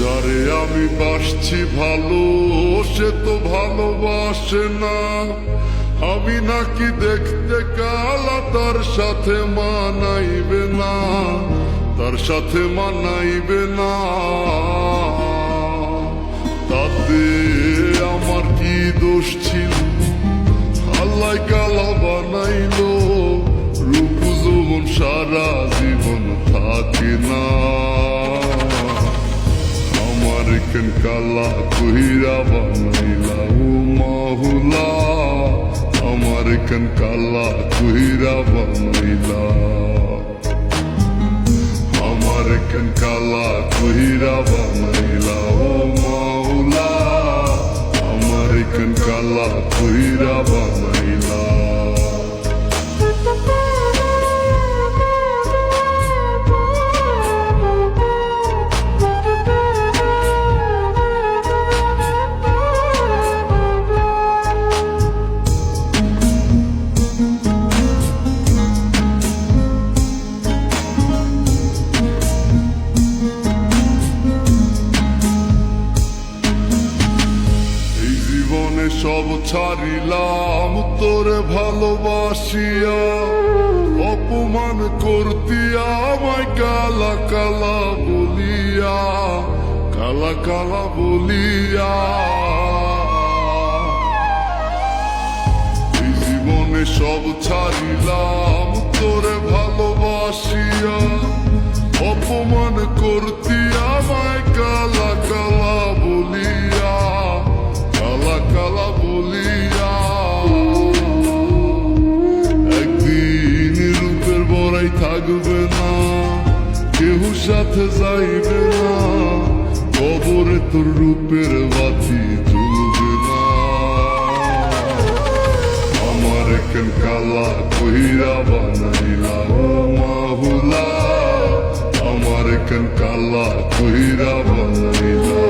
যারে আমি বাসছি ভালো সে তো ভালোবাসে না। আমি নাকি দেখতে কালা, তার সাথে মানাইবে না, তার সাথে মানাইবে না। তাতে আমার কি দোষ ছিল? আল্লাহ কালা বানাইলো, রূপ যৌবন সারা জীবন থাকে না। আমার কেন কালা কইরা বানাইলা ও মাহুলা, আমার কেন কালা কইরা বানাইলা, আমার কেন কালা কইরা বানাইলা ও মাহুলা, আমার কেন কালা কইরা বানাইলা। সব ছাড়িলাম তোরে ভালোবাসিয়া, অপমান করতিয়া আমায় কালা কালা বলিয়া, কালা কালা বলিয়া। এই জীবনে সব ছাড়িলাম তোরে ভালোবাসিয়া, অপমান করতিয়া আমায় কালা কালা বলিয়া, কালা কালা বলিয়া। একদিন রূপের বড়াই থাকবে না, কেউ সাথে যাইবে না, কবরে তোর রূপের বাতি জ্বলবে না। আমার কেন কালা কইরা বানাইলা ও মাহুলা, আমার কেন কালা কইরা বানাইলা,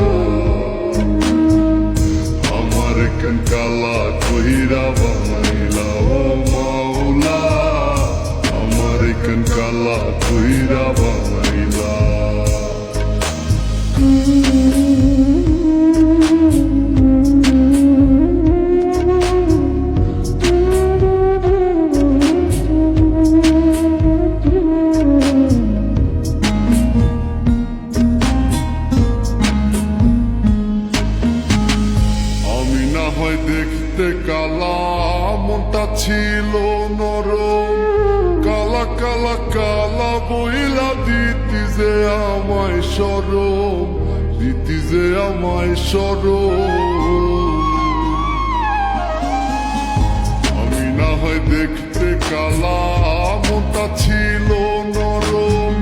আমার কেন কালা কইরা বানাইলা ও মাওলা, আমার কেন কালা কইরা বানাইলা। দেখতে কালা মনটা ছিল নরম, কালা কালা কালা বইলা দিতি যে আমায় সরম, দিতি যে আমায় সরম। আমি না হয় দেখতে কালা মনটা ছিল নরম,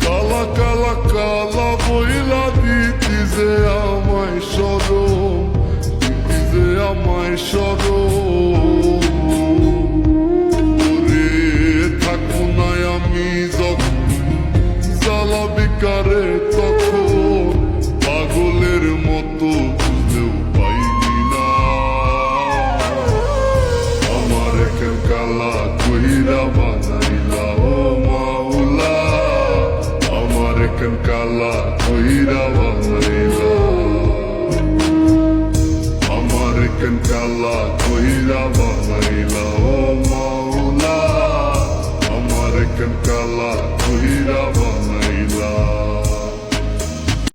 কালা কালা কালা বইলা দিতি যে আমায় সরম, আমায় সরম। ওরে থাকবো না আমি যখন জ্বালাবি কারে তখন, পাগলের মতো বুঝলেও পাইনি না। আমার কেন কালা কইরা বানাইলা ও মাওলা, আমার কেন কালা কইরা বানাইলা, আমার কেন কালা কইরা বানাইলা ও মাওলা, আমার কেন কালা কইরা